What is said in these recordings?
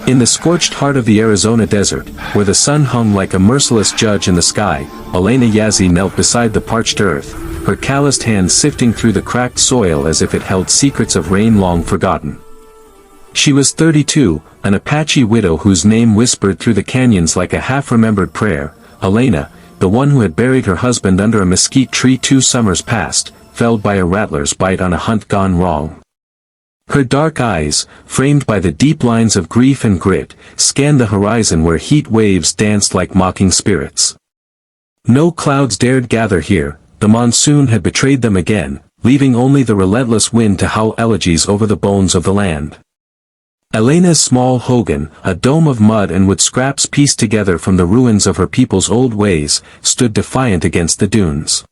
In the scorched heart of the Arizona desert, where the sun hung like a merciless judge in the sky, Elena Yazzie knelt beside the parched earth, her calloused hands sifting through the cracked soil as if it held secrets of rain long forgotten. She was 32, an Apache widow whose name whispered through the canyons like a half-remembered prayer. Elena, the one who had buried her husband under a mesquite tree 2 summers past, felled by a rattler's bite on a hunt gone wrong. Her dark eyes, framed by the deep lines of grief and grit, scanned the horizon where heat waves danced like mocking spirits. No clouds dared gather here, the monsoon had betrayed them again, leaving only the relentless wind to howl elegies over the bones of the land. Elena's small hogan, a dome of mud and wood scraps pieced together from the ruins of her people's old ways, stood defiant against the dunes.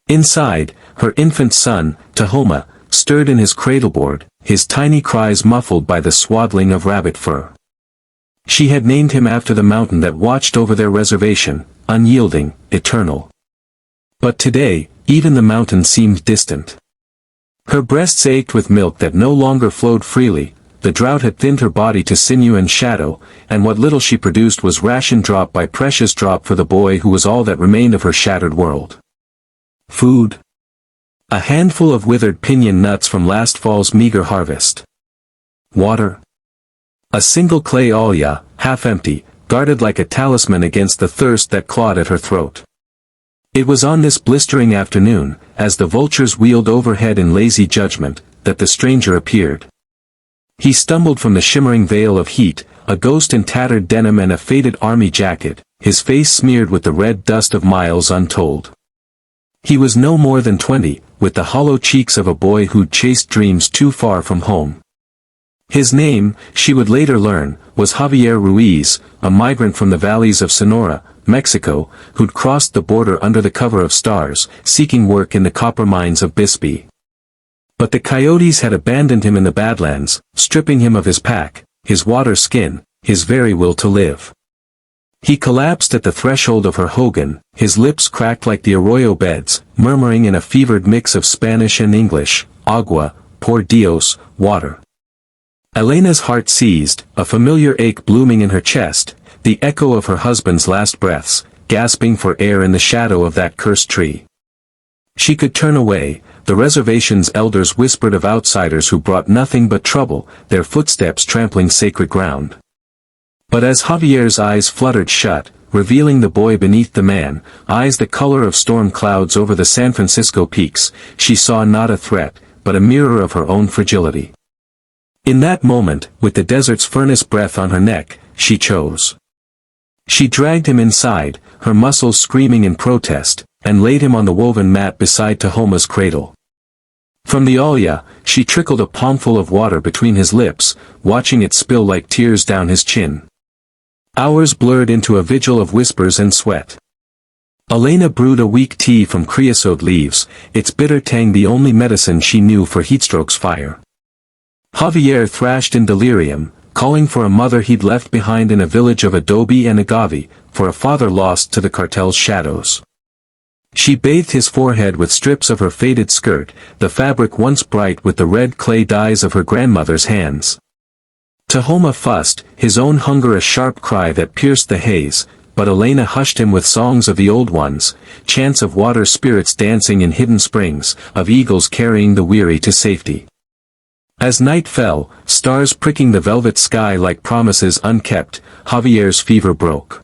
Inside, her infant son, Tahoma, stirred in his cradleboard, his tiny cries muffled by the swaddling of rabbit fur. She had named him after the mountain that watched over their reservation, unyielding, eternal. But today, even the mountain seemed distant. Her breasts ached with milk that no longer flowed freely, the drought had thinned her body to sinew and shadow, and what little she produced was ration drop by precious drop for the boy who was all that remained of her shattered world. Food. A handful of withered pinyon nuts from last fall's meager harvest. Water. A single clay olla, half empty, guarded like a talisman against the thirst that clawed at her throat. It was on this blistering afternoon, as the vultures wheeled overhead in lazy judgment, that the stranger appeared. He stumbled from the shimmering veil of heat, a ghost in tattered denim and a faded army jacket, his face smeared with the red dust of miles untold. He was no more than 20, with the hollow cheeks of a boy who'd chased dreams too far from home. His name, she would later learn, was Javier Ruiz, a migrant from the valleys of Sonora, Mexico, who'd crossed the border under the cover of stars, seeking work in the copper mines of Bisbee. But the coyotes had abandoned him in the Badlands, stripping him of his pack, his water skin, his very will to live. He collapsed at the threshold of her hogan, his lips cracked like the arroyo beds, murmuring in a fevered mix of Spanish and English, agua, por Dios, water. Elena's heart seized, a familiar ache blooming in her chest, the echo of her husband's last breaths, gasping for air in the shadow of that cursed tree. She could turn away, the reservation's elders whispered of outsiders who brought nothing but trouble, their footsteps trampling sacred ground. But as Javier's eyes fluttered shut, revealing the boy beneath the man, eyes the color of storm clouds over the San Francisco peaks, she saw not a threat, but a mirror of her own fragility. In that moment, with the desert's furnace breath on her neck, she chose. She dragged him inside, her muscles screaming in protest, and laid him on the woven mat beside Tahoma's cradle. From the olla, she trickled a palmful of water between his lips, watching it spill like tears down his chin. Hours blurred into a vigil of whispers and sweat. Elena brewed a weak tea from creosote leaves, its bitter tang the only medicine she knew for heatstroke's fire. Javier thrashed in delirium, calling for a mother he'd left behind in a village of adobe and agave, for a father lost to the cartel's shadows. She bathed his forehead with strips of her faded skirt, the fabric once bright with the red clay dyes of her grandmother's hands. Tahoma fussed, his own hunger a sharp cry that pierced the haze, but Elena hushed him with songs of the old ones, chants of water spirits dancing in hidden springs, of eagles carrying the weary to safety. As night fell, stars pricking the velvet sky like promises unkept, Javier's fever broke.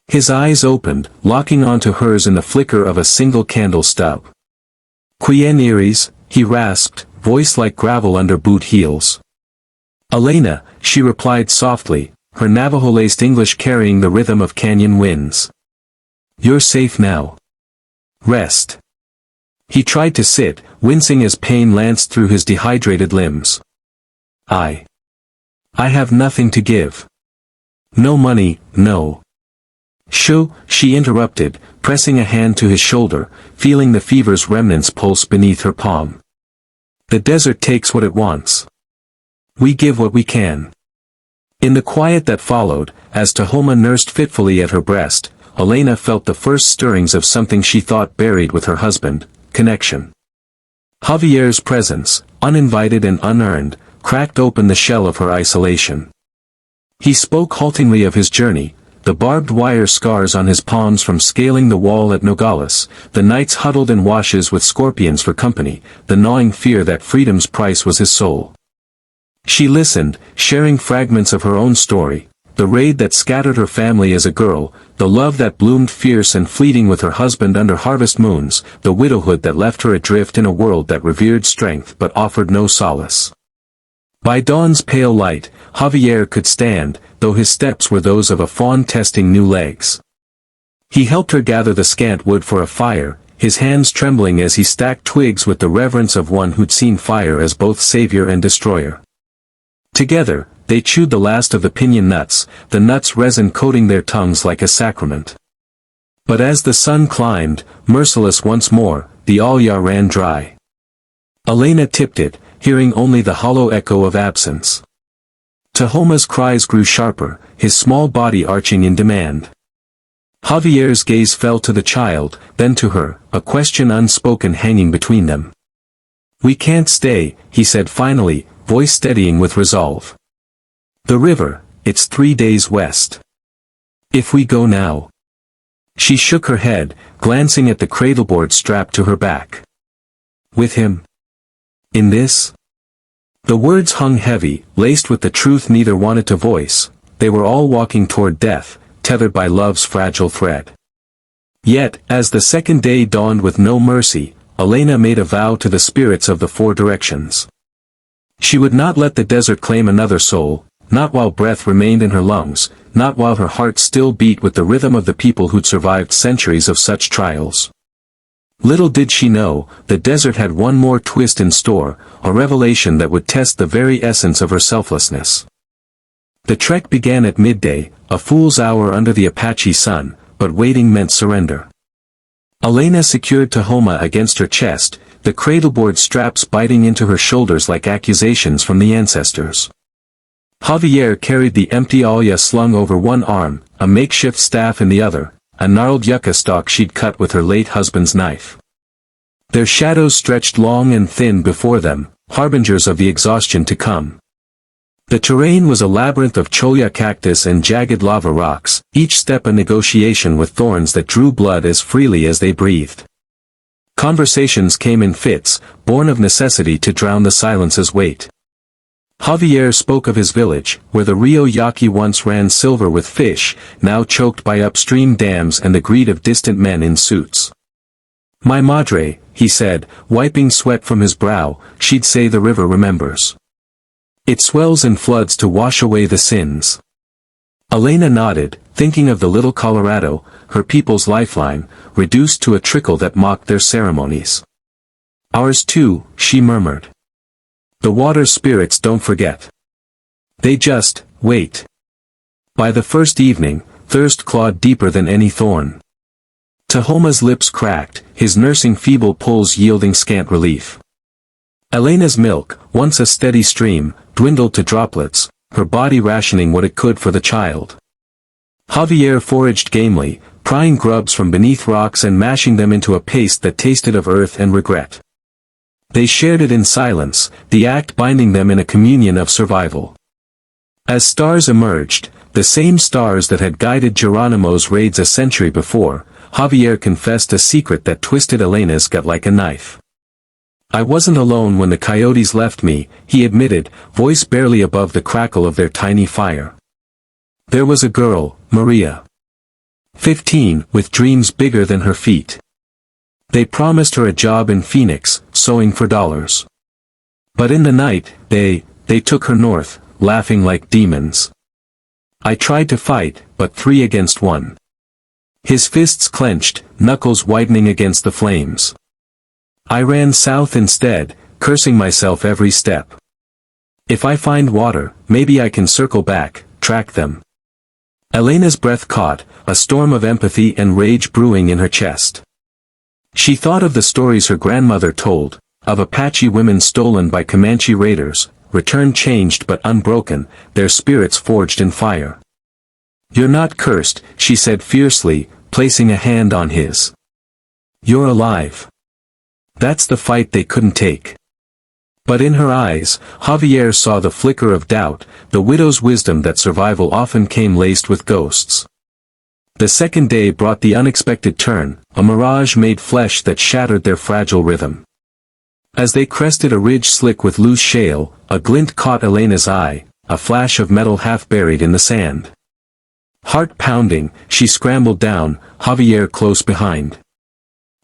His eyes opened, locking onto hers in the flicker of a single candle stub. "Quien eres?" he rasped, voice like gravel under boot heels. "Elena," she replied softly, her Navajo-laced English carrying the rhythm of canyon winds. "You're safe now. Rest." He tried to sit, wincing as pain lanced through his dehydrated limbs. I have nothing to give. No money, no." "Shoo," she interrupted, pressing a hand to his shoulder, feeling the fever's remnants pulse beneath her palm. "The desert takes what it wants. We give what we can." In the quiet that followed, as Tahoma nursed fitfully at her breast, Elena felt the first stirrings of something she thought buried with her husband, connection. Javier's presence, uninvited and unearned, cracked open the shell of her isolation. He spoke haltingly of his journey, the barbed wire scars on his palms from scaling the wall at Nogales, the nights huddled in washes with scorpions for company, the gnawing fear that freedom's price was his soul. She listened, sharing fragments of her own story, the raid that scattered her family as a girl, the love that bloomed fierce and fleeting with her husband under harvest moons, the widowhood that left her adrift in a world that revered strength but offered no solace. By dawn's pale light, Javier could stand, though his steps were those of a fawn testing new legs. He helped her gather the scant wood for a fire, his hands trembling as he stacked twigs with the reverence of one who'd seen fire as both savior and destroyer. Together, they chewed the last of the piñon nuts, the nuts resin coating their tongues like a sacrament. But as the sun climbed, merciless once more, the Alya ran dry. Elena tipped it, hearing only the hollow echo of absence. Tehoma's cries grew sharper, his small body arching in demand. Javier's gaze fell to the child, then to her, a question unspoken hanging between them. "We can't stay," he said finally, voice steadying with resolve. "The river, it's 3 days west. If we go now." She shook her head, glancing at the cradleboard strapped to her back. "With him? In this?" The words hung heavy, laced with the truth neither wanted to voice. They were all walking toward death, tethered by love's fragile thread. Yet, as the second day dawned with no mercy, Elena made a vow to the spirits of the four directions. She would not let the desert claim another soul, not while breath remained in her lungs, not while her heart still beat with the rhythm of the people who'd survived centuries of such trials. Little did she know, the desert had one more twist in store, a revelation that would test the very essence of her selflessness. The trek began at midday, a fool's hour under the Apache sun, but waiting meant surrender. Elena secured Tehoma against her chest, the cradleboard straps biting into her shoulders like accusations from the ancestors. Javier carried the empty Alya slung over one arm, a makeshift staff in the other, a gnarled yucca stalk she'd cut with her late husband's knife. Their shadows stretched long and thin before them, harbingers of the exhaustion to come. The terrain was a labyrinth of cholla cactus and jagged lava rocks, each step a negotiation with thorns that drew blood as freely as they breathed. Conversations came in fits, born of necessity to drown the silence's weight. Javier spoke of his village, where the Rio Yaqui once ran silver with fish, now choked by upstream dams and the greed of distant men in suits. "My madre," he said, wiping sweat from his brow, "she'd say the river remembers. It swells and floods to wash away the sins." Elena nodded, thinking of the little Colorado, her people's lifeline, reduced to a trickle that mocked their ceremonies. "Ours too," she murmured. "The water spirits don't forget. They just wait." By the first evening, thirst clawed deeper than any thorn. Tehoma's lips cracked, his nursing feeble pulls yielding scant relief. Elena's milk, once a steady stream, dwindled to droplets, her body rationing what it could for the child. Javier foraged gamely, prying grubs from beneath rocks and mashing them into a paste that tasted of earth and regret. They shared it in silence, the act binding them in a communion of survival. As stars emerged, the same stars that had guided Geronimo's raids a century before, Javier confessed a secret that twisted Elena's gut like a knife. "I wasn't alone when the coyotes left me," he admitted, voice barely above the crackle of their tiny fire. "There was a girl, Maria. 15, with dreams bigger than her feet. They promised her a job in Phoenix, sewing for dollars. But in the night, they took her north, laughing like demons. I tried to fight, but 3 against 1. His fists clenched, knuckles widening against the flames. I ran south instead, cursing myself every step. If I find water, maybe I can circle back, track them." Elena's breath caught, a storm of empathy and rage brewing in her chest. She thought of the stories her grandmother told, of Apache women stolen by Comanche raiders, returned changed but unbroken, their spirits forged in fire. "You're not cursed," she said fiercely, placing a hand on his. "You're alive. That's the fight they couldn't take. But in her eyes, Javier saw the flicker of doubt, the widow's wisdom that survival often came laced with ghosts. The second day brought the unexpected turn, a mirage made flesh that shattered their fragile rhythm. As they crested a ridge slick with loose shale, a glint caught Elena's eye, a flash of metal half buried in the sand. Heart pounding, she scrambled down, Javier close behind.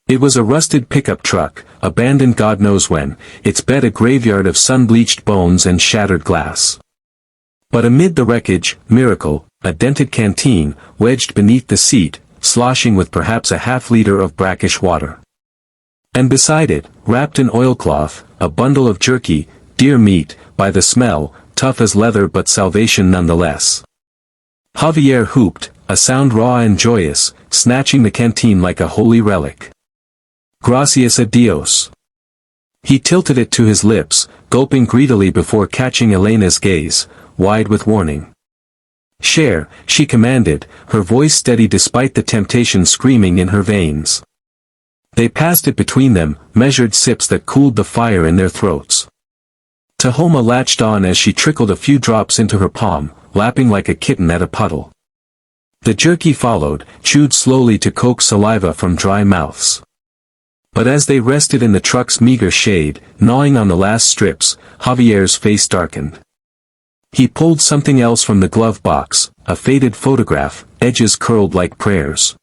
It was a rusted pickup truck, abandoned God knows when, its bed a graveyard of sun-bleached bones and shattered glass. But amid the wreckage, miracle, a dented canteen, wedged beneath the seat, sloshing with perhaps a half-liter of brackish water. And beside it, wrapped in oilcloth, a bundle of jerky, deer meat, by the smell, tough as leather but salvation nonetheless. Javier whooped, a sound raw and joyous, snatching the canteen like a holy relic. Gracias a Dios. He tilted it to his lips, gulping greedily before catching Elena's gaze, wide with warning. Share, she commanded, her voice steady despite the temptation screaming in her veins. They passed it between them, measured sips that cooled the fire in their throats. Tahoma latched on as she trickled a few drops into her palm, lapping like a kitten at a puddle. The jerky followed, chewed slowly to coax saliva from dry mouths. But as they rested in the truck's meager shade, gnawing on the last strips, Javier's face darkened. He pulled something else from the glove box, a faded photograph, edges curled like prayers.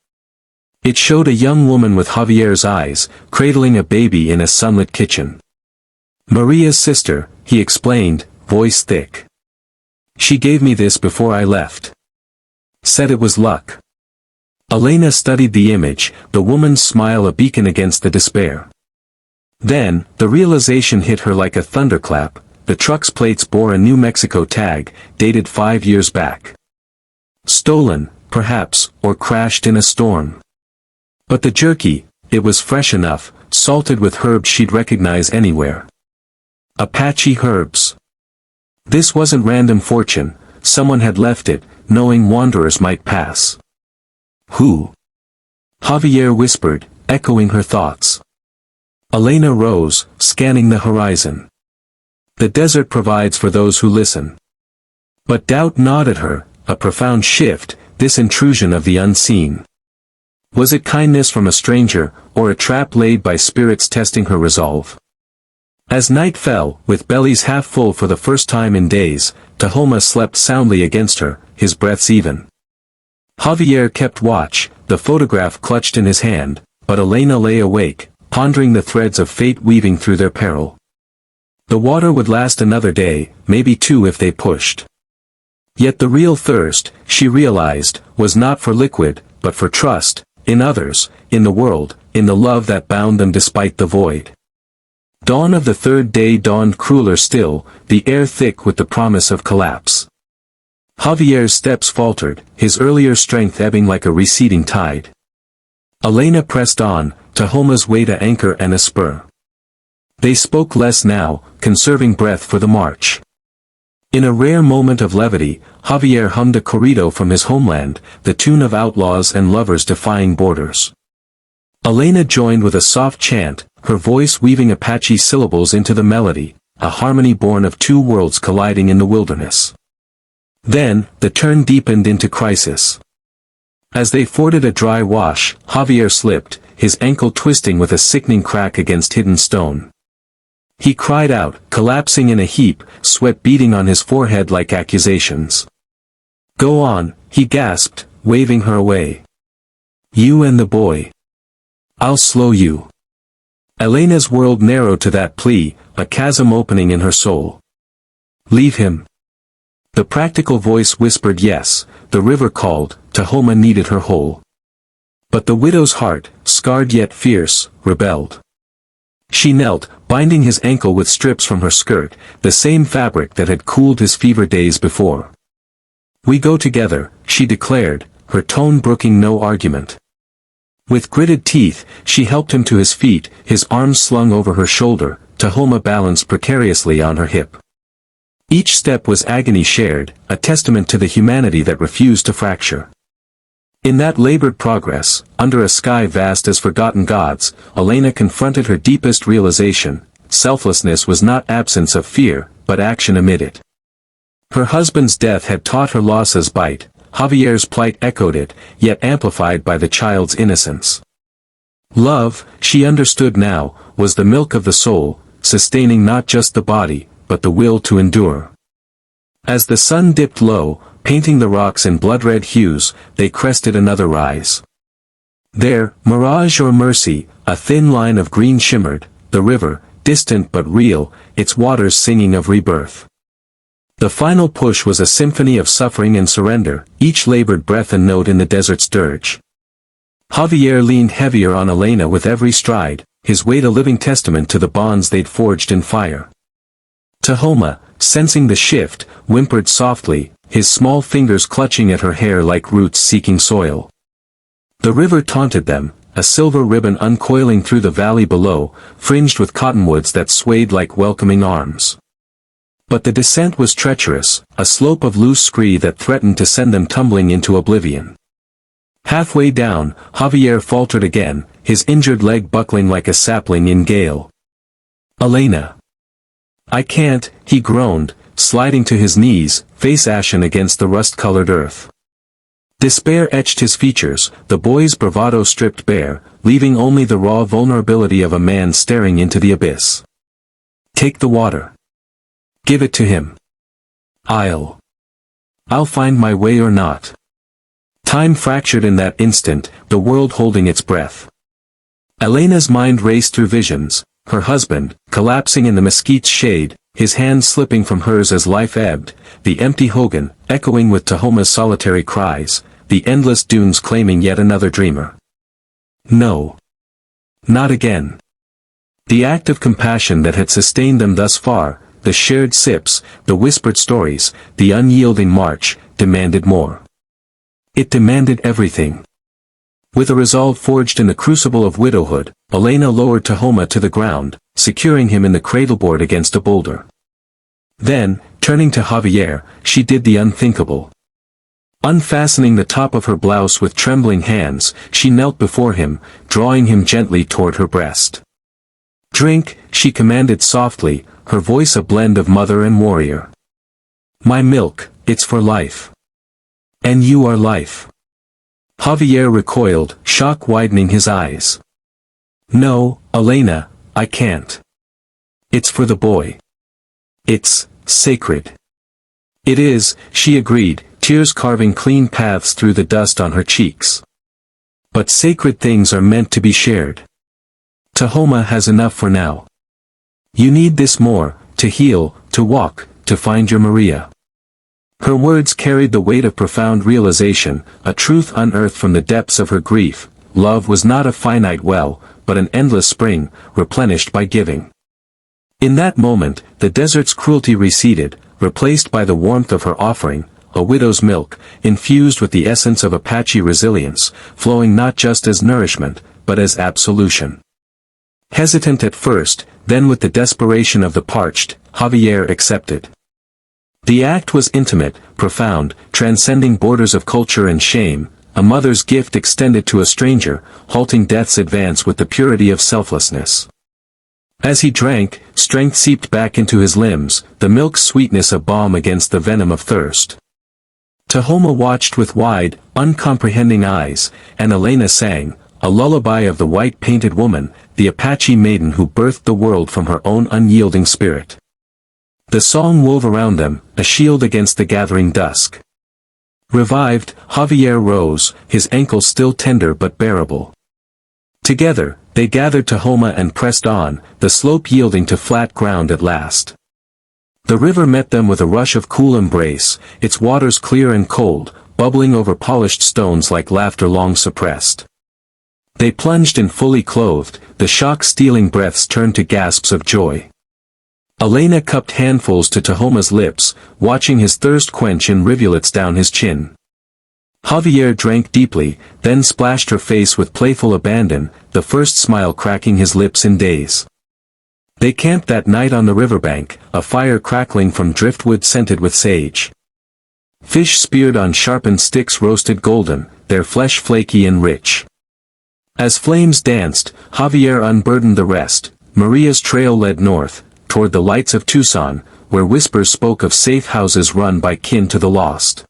It showed a young woman with Javier's eyes, cradling a baby in a sunlit kitchen. Maria's sister, he explained, voice thick. She gave me this before I left. Said it was luck. Elena studied the image, the woman's smile a beacon against the despair. Then, the realization hit her like a thunderclap, the truck's plates bore a New Mexico tag, dated 5 years back. Stolen, perhaps, or crashed in a storm. But the jerky, it was fresh enough, salted with herbs she'd recognize anywhere. Apache herbs. This wasn't random fortune, someone had left it, knowing wanderers might pass. Who? Javier whispered, echoing her thoughts. Elena rose, scanning the horizon. The desert provides for those who listen. But doubt gnawed at her, a profound shift, this intrusion of the unseen. Was it kindness from a stranger, or a trap laid by spirits testing her resolve? As night fell, with bellies half full for the first time in days, Tahoma slept soundly against her, his breaths even. Javier kept watch, the photograph clutched in his hand, but Elena lay awake, pondering the threads of fate weaving through their peril. The water would last another day, maybe 2 if they pushed. Yet the real thirst, she realized, was not for liquid, but for trust, in others, in the world, in the love that bound them despite the void. Dawn of the third day dawned crueler still, the air thick with the promise of collapse. Javier's steps faltered, his earlier strength ebbing like a receding tide. Elena pressed on, Tahoma's weight a anchor and a spur. They spoke less now, conserving breath for the march. In a rare moment of levity, Javier hummed a corrido from his homeland, the tune of outlaws and lovers defying borders. Elena joined with a soft chant, her voice weaving Apache syllables into the melody, a harmony born of 2 worlds colliding in the wilderness. Then, the turn deepened into crisis. As they forded a dry wash, Javier slipped, his ankle twisting with a sickening crack against hidden stone. He cried out, collapsing in a heap, sweat beading on his forehead like accusations. Go on, he gasped, waving her away. You and the boy. I'll slow you. Elena's world narrowed to that plea, a chasm opening in her soul. Leave him. The practical voice whispered yes, the river called, Tahoma needed her whole. But the widow's heart, scarred yet fierce, rebelled. She knelt, binding his ankle with strips from her skirt, the same fabric that had cooled his fever days before. We go together, she declared, her tone brooking no argument. With gritted teeth, she helped him to his feet, his arms slung over her shoulder, Tahoma balanced precariously on her hip. Each step was agony shared, a testament to the humanity that refused to fracture. In that labored progress, under a sky vast as forgotten gods, Elena confronted her deepest realization, selflessness was not absence of fear, but action amid it. Her husband's death had taught her losses bite, Javier's plight echoed it, yet amplified by the child's innocence. Love, she understood now, was the milk of the soul, sustaining not just the body, but the will to endure. As the sun dipped low, painting the rocks in blood-red hues, they crested another rise. There, mirage or mercy, a thin line of green shimmered, the river, distant but real, its waters singing of rebirth. The final push was a symphony of suffering and surrender, each labored breath and note in the desert's dirge. Javier leaned heavier on Elena with every stride, his weight a living testament to the bonds they'd forged in fire. Tahoma, sensing the shift, whimpered softly, his small fingers clutching at her hair like roots seeking soil. The river taunted them, a silver ribbon uncoiling through the valley below, fringed with cottonwoods that swayed like welcoming arms. But the descent was treacherous, a slope of loose scree that threatened to send them tumbling into oblivion. Halfway down, Javier faltered again, his injured leg buckling like a sapling in gale. "Elena. I can't," he groaned, sliding to his knees, face ashen against the rust-colored earth. Despair etched his features, the boy's bravado stripped bare, leaving only the raw vulnerability of a man staring into the abyss. "Take the water. Give it to him. I'll find my way or not." Time fractured in that instant, the world holding its breath. Elena's mind raced through visions, her husband, collapsing in the mesquite's shade, his hand slipping from hers as life ebbed, the empty hogan, echoing with Tahoma's solitary cries, the endless dunes claiming yet another dreamer. No. Not again. The act of compassion that had sustained them thus far, the shared sips, the whispered stories, the unyielding march, demanded more. It demanded everything. With a resolve forged in the crucible of widowhood, Elena lowered Tahoma to the ground, securing him in the cradleboard against a boulder. Then, turning to Javier, she did the unthinkable. Unfastening the top of her blouse with trembling hands, she knelt before him, drawing him gently toward her breast. "Drink," she commanded softly, her voice a blend of mother and warrior. "My milk, it's for life. And you are life." Javier recoiled, shock widening his eyes. "No, Elena, I can't. It's for the boy. It's sacred." "It is," she agreed, tears carving clean paths through the dust on her cheeks. "But sacred things are meant to be shared. Tahoma has enough for now. You need this more, to heal, to walk, to find your Maria." Her words carried the weight of profound realization, a truth unearthed from the depths of her grief. Love was not a finite well, but an endless spring, replenished by giving. In that moment, the desert's cruelty receded, replaced by the warmth of her offering, a widow's milk, infused with the essence of Apache resilience, flowing not just as nourishment, but as absolution. Hesitant at first, then with the desperation of the parched, Javier accepted. The act was intimate, profound, transcending borders of culture and shame, a mother's gift extended to a stranger, halting death's advance with the purity of selflessness. As he drank, strength seeped back into his limbs, the milk's sweetness a balm against the venom of thirst. Tahoma watched with wide, uncomprehending eyes, and Elena sang, a lullaby of the white-painted woman, the Apache maiden who birthed the world from her own unyielding spirit. The song wove around them, a shield against the gathering dusk. Revived, Javier rose, his ankles still tender but bearable. Together, they gathered Tahoma and pressed on, the slope yielding to flat ground at last. The river met them with a rush of cool embrace, its waters clear and cold, bubbling over polished stones like laughter long suppressed. They plunged in fully clothed, the shock-stealing breaths turned to gasps of joy. Elena cupped handfuls to Tahoma's lips, watching his thirst quench in rivulets down his chin. Javier drank deeply, then splashed her face with playful abandon, the first smile cracking his lips in days. They camped that night on the riverbank, a fire crackling from driftwood scented with sage. Fish speared on sharpened sticks roasted golden, their flesh flaky and rich. As flames danced, Javier unburdened the rest, Maria's trail led north, toward the lights of Tucson, where whispers spoke of safe houses run by kin to the lost.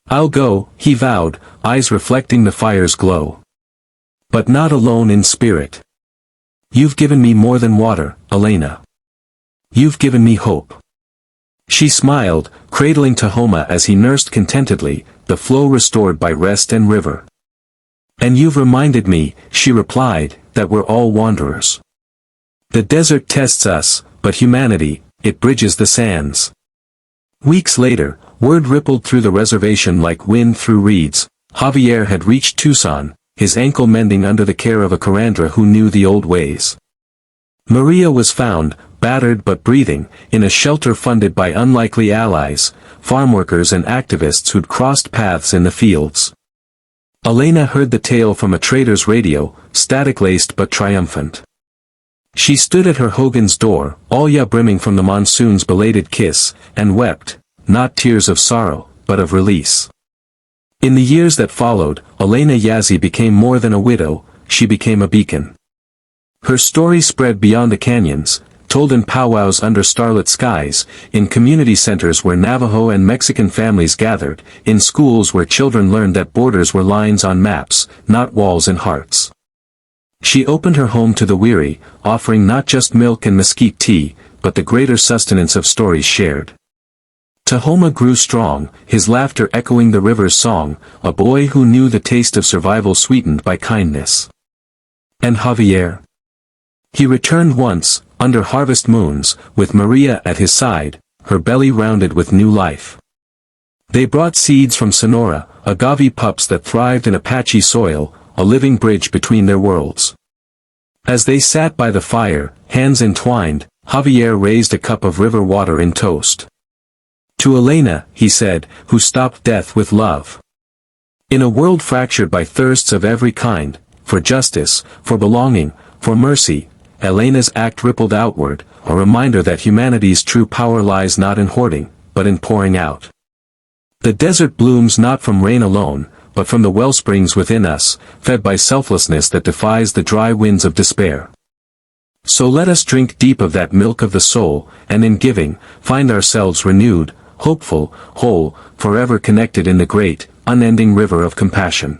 "I'll go," he vowed, eyes reflecting the fire's glow. "But not alone in spirit. You've given me more than water, Elena. You've given me hope." She smiled, cradling Tahoma as he nursed contentedly, the flow restored by rest and river. "And you've reminded me," she replied, "that we're all wanderers. The desert tests us, but humanity, it bridges the sands." Weeks later, word rippled through the reservation like wind through reeds. Javier had reached Tucson, his ankle mending under the care of a curandera who knew the old ways. Maria was found, battered but breathing, in a shelter funded by unlikely allies, farmworkers and activists who'd crossed paths in the fields. Elena heard the tale from a trader's radio, static-laced but triumphant. She stood at her Hogan's door, Olya brimming from the monsoon's belated kiss, and wept, not tears of sorrow, but of release. In the years that followed, Elena Yazzie became more than a widow, she became a beacon. Her story spread beyond the canyons, told in powwows under starlit skies, in community centers where Navajo and Mexican families gathered, in schools where children learned that borders were lines on maps, not walls in hearts. She opened her home to the weary, offering not just milk and mesquite tea, but the greater sustenance of stories shared. Tahoma grew strong, his laughter echoing the river's song, a boy who knew the taste of survival sweetened by kindness. And Javier? He returned once, under harvest moons, with Maria at his side, her belly rounded with new life. They brought seeds from Sonora, agave pups that thrived in Apache soil, a living bridge between their worlds. As they sat by the fire, hands entwined, Javier raised a cup of river water in toast. "To Elena," he said, "who stopped death with love. In a world fractured by thirsts of every kind, for justice, for belonging, for mercy," Elena's act rippled outward, a reminder that humanity's true power lies not in hoarding, but in pouring out. The desert blooms not from rain alone, but from the wellsprings within us, fed by selflessness that defies the dry winds of despair. So let us drink deep of that milk of the soul, and in giving, find ourselves renewed, hopeful, whole, forever connected in the great, unending river of compassion.